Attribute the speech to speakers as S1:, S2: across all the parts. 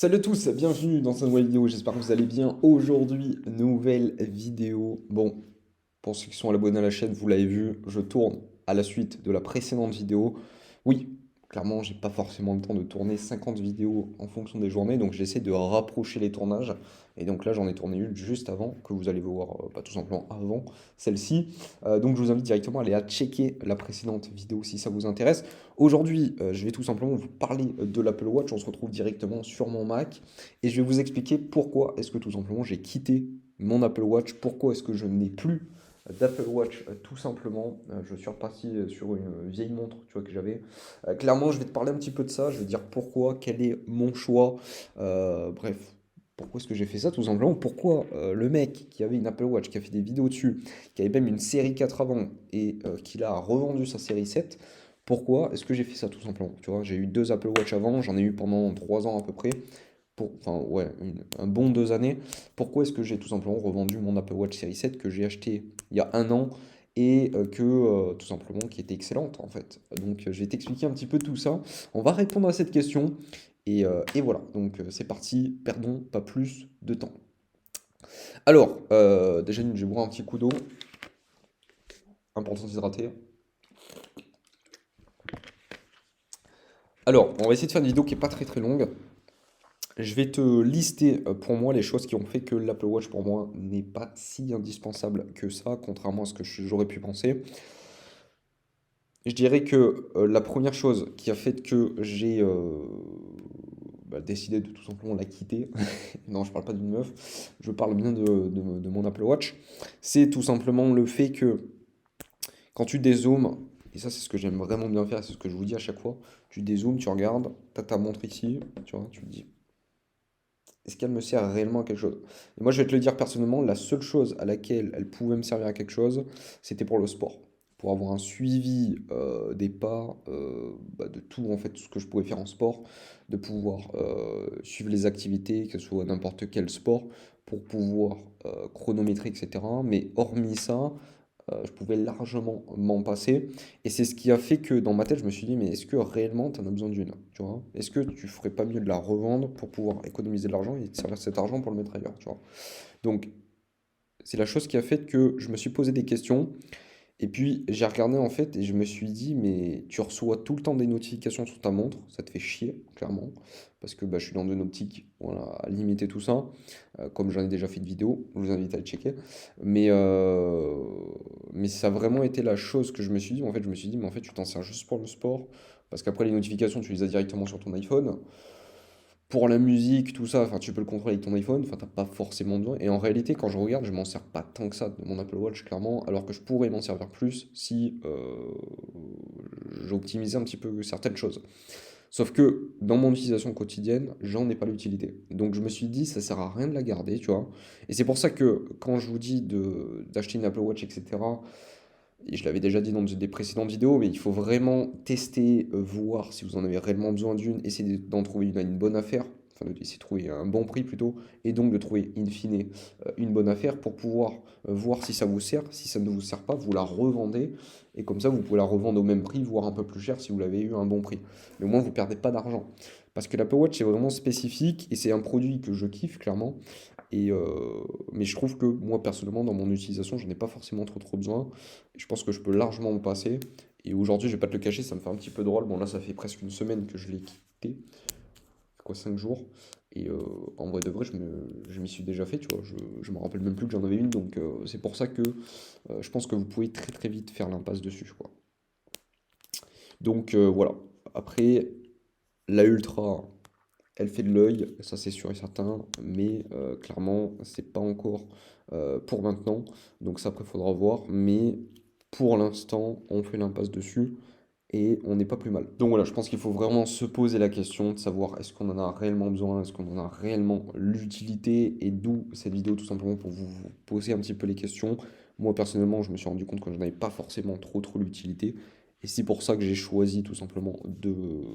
S1: Salut à tous, bienvenue dans cette nouvelle vidéo, j'espère que vous allez bien. Aujourd'hui, nouvelle vidéo. Bon, pour ceux qui sont abonnés à la chaîne, vous l'avez vu, je tourne à la suite de la précédente vidéo. Oui, clairement, j'ai pas forcément le temps de tourner 50 vidéos en fonction des journées, donc j'essaie de rapprocher les tournages. Et donc là, j'en ai tourné une juste avant, que vous allez voir, pas tout simplement avant celle-ci. Donc je vous invite directement à aller à checker la précédente vidéo si ça vous intéresse. Aujourd'hui, je vais tout simplement vous parler de l'Apple Watch. On se retrouve directement sur mon Mac et je vais vous expliquer pourquoi est-ce que tout simplement j'ai quitté mon Apple Watch, pourquoi est-ce que je n'ai plus d'Apple Watch, tout simplement. Je suis reparti sur une vieille montre, tu vois, que j'avais. Clairement, je vais te parler un petit peu de ça. Je vais dire pourquoi, quel est mon choix. Bref, pourquoi est-ce que j'ai fait ça, tout simplement. Pourquoi le mec qui avait une Apple Watch, qui a fait des vidéos dessus, qui avait même une série 4 avant et qui a revendu sa série 7. Pourquoi est-ce que j'ai fait ça, tout simplement? Tu vois, j'ai eu deux Apple Watch avant, j'en ai eu pendant 3 ans à peu près. Enfin, ouais, un bon 2 années. Pourquoi est-ce que j'ai tout simplement revendu mon Apple Watch série 7 que j'ai acheté il y a un an et tout simplement qui était excellente en fait. Donc je vais t'expliquer un petit peu tout ça. On va répondre à cette question et voilà. Donc c'est parti, perdons pas plus de temps. Alors, déjà, je vais boire un petit coup d'eau. Important de s'hydrater. Alors, on va essayer de faire une vidéo qui est pas très très longue. Je vais te lister pour moi les choses qui ont fait que l'Apple Watch pour moi n'est pas si indispensable que ça, contrairement à ce que j'aurais pu penser. Je dirais que la première chose qui a fait que j'ai décidé de tout simplement la quitter, non je parle pas d'une meuf, je parle bien de mon Apple Watch, c'est tout simplement le fait que quand tu dézoomes, et ça c'est ce que j'aime vraiment bien faire, c'est ce que je vous dis à chaque fois, tu dézoomes, tu regardes, tu as ta montre ici, tu vois, tu te dis est-ce qu'elle me sert réellement à quelque chose? Et moi, je vais te le dire personnellement, la seule chose à laquelle elle pouvait me servir à quelque chose, c'était pour le sport. Pour avoir un suivi des pas, de tout, en fait, tout ce que je pouvais faire en sport, de pouvoir suivre les activités, que ce soit n'importe quel sport, pour pouvoir chronométrer, etc. Mais hormis ça, je pouvais largement m'en passer. Et c'est ce qui a fait que dans ma tête, je me suis dit, mais est-ce que réellement tu en as besoin d'une? Tu vois? Est-ce que tu ferais pas mieux de la revendre pour pouvoir économiser de l'argent et te servir cet argent pour le mettre ailleurs, tu vois? Donc, c'est la chose qui a fait que je me suis posé des questions. Et puis j'ai regardé en fait et je me suis dit, mais tu reçois tout le temps des notifications sur ta montre, ça te fait chier, clairement, parce que je suis dans une optique voilà, à limiter tout ça, comme j'en ai déjà fait de vidéo, je vous invite à le checker. Mais, euh, mais ça a vraiment été la chose que je me suis dit, en fait, je me suis dit, mais en fait, tu t'en sers juste pour le sport, parce qu'après les notifications, tu les as directement sur ton iPhone. Pour la musique, tout ça, enfin, tu peux le contrôler avec ton iPhone, enfin, t'as pas forcément besoin. Et en réalité, quand je regarde, je m'en sers pas tant que ça de mon Apple Watch, clairement, alors que je pourrais m'en servir plus si j'optimisais un petit peu certaines choses. Sauf que dans mon utilisation quotidienne, j'en ai pas l'utilité. Donc je me suis dit, ça sert à rien de la garder, tu vois. Et c'est pour ça que quand je vous dis d'acheter une Apple Watch, etc., et je l'avais déjà dit dans des précédentes vidéos, mais il faut vraiment tester, voir si vous en avez réellement besoin d'une, essayer d'en trouver une à une bonne affaire, enfin d'essayer de trouver un bon prix plutôt, et donc de trouver in fine une bonne affaire pour pouvoir voir si ça vous sert. Si ça ne vous sert pas, vous la revendez, et comme ça vous pouvez la revendre au même prix, voire un peu plus cher si vous l'avez eu à un bon prix. Mais au moins vous ne perdez pas d'argent. Parce que l'Apple Watch est vraiment spécifique, et c'est un produit que je kiffe clairement. Et, mais je trouve que moi personnellement dans mon utilisation j'en ai pas forcément trop besoin. Je pense que je peux largement me passer. Et aujourd'hui je vais pas te le cacher, ça me fait un petit peu drôle. Bon là ça fait presque une semaine que je l'ai quitté. Quoi 5 jours. Et en vrai de vrai je m'y suis déjà fait, tu vois. Je me rappelle même plus que j'en avais une. Donc c'est pour ça que je pense que vous pouvez très très vite faire l'impasse dessus, quoi. Donc voilà. Après, la Ultra, elle fait de l'œil, ça c'est sûr et certain, mais clairement, c'est pas encore pour maintenant. Donc ça, après, faudra voir. Mais pour l'instant, on fait l'impasse dessus et on n'est pas plus mal. Donc voilà, je pense qu'il faut vraiment se poser la question de savoir est-ce qu'on en a réellement besoin, est-ce qu'on en a réellement l'utilité, et d'où cette vidéo tout simplement pour vous poser un petit peu les questions. Moi personnellement, je me suis rendu compte que je n'avais pas forcément trop l'utilité. Et c'est pour ça que j'ai choisi tout simplement de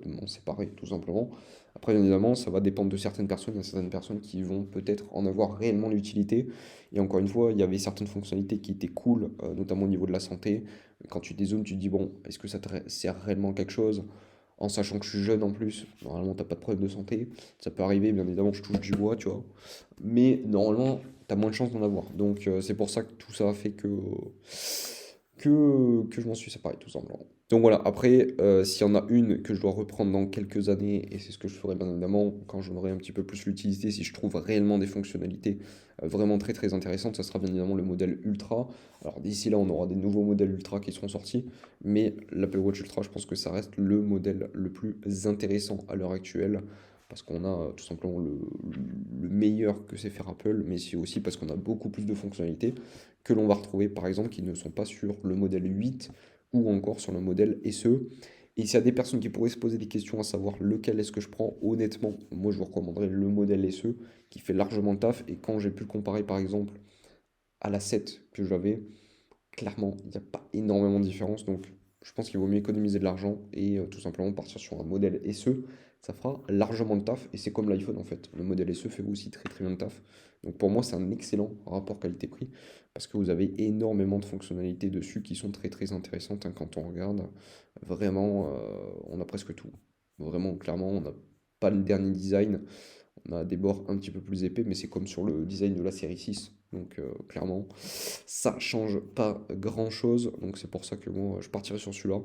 S1: m'en séparer, tout simplement. Après, bien évidemment, ça va dépendre de certaines personnes. Il y a certaines personnes qui vont peut-être en avoir réellement l'utilité. Et encore une fois, il y avait certaines fonctionnalités qui étaient cool, notamment au niveau de la santé. Quand tu dézoomes, tu te dis, bon, est-ce que ça te sert réellement quelque chose? en sachant que je suis jeune en plus. Normalement, t'as pas de problème de santé. Ça peut arriver, bien évidemment, je touche du bois, tu vois. Mais normalement, t'as moins de chances d'en avoir. Donc, c'est pour ça que tout ça a fait que je m'en suis séparé, tout simplement. Donc voilà, après, s'il y en a une que je dois reprendre dans quelques années, et c'est ce que je ferai bien évidemment quand j'en aurai un petit peu plus l'utilité, si je trouve réellement des fonctionnalités vraiment très très intéressantes, ça sera bien évidemment le modèle Ultra. Alors d'ici là, on aura des nouveaux modèles Ultra qui seront sortis, mais l'Apple Watch Ultra, je pense que ça reste le modèle le plus intéressant à l'heure actuelle, parce qu'on a tout simplement le meilleur que sait faire Apple, mais c'est aussi parce qu'on a beaucoup plus de fonctionnalités que l'on va retrouver par exemple qui ne sont pas sur le modèle 8 ou encore sur le modèle SE. Et s'il y a des personnes qui pourraient se poser des questions à savoir lequel est-ce que je prends, honnêtement, moi je vous recommanderais le modèle SE qui fait largement le taf. Et quand j'ai pu le comparer par exemple à la 7 que j'avais, clairement, il n'y a pas énormément de différence. Donc je pense qu'il vaut mieux économiser de l'argent et tout simplement partir sur un modèle SE. Ça fera largement le taf. Et c'est comme l'iPhone en fait. Le modèle SE fait aussi très très bien le taf. Donc pour moi, c'est un excellent rapport qualité-prix. Parce que vous avez énormément de fonctionnalités dessus qui sont très très intéressantes hein, quand on regarde. Vraiment, on a presque tout. Vraiment, clairement, on n'a pas le dernier design. On a des bords un petit peu plus épais, mais c'est comme sur le design de la série 6. Donc clairement, ça change pas grand-chose. Donc c'est pour ça que moi, je partirai sur celui-là.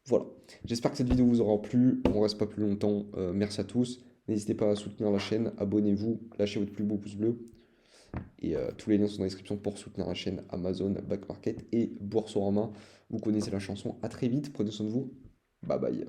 S1: Voilà. J'espère que cette vidéo vous aura plu. On reste pas plus longtemps. Merci à tous. N'hésitez pas à soutenir la chaîne. Abonnez-vous. Lâchez votre plus beau pouce bleu. Et tous les liens sont dans la description pour soutenir la chaîne Amazon, Back Market et Boursorama. Vous connaissez la chanson. À très vite. Prenez soin de vous. Bye bye.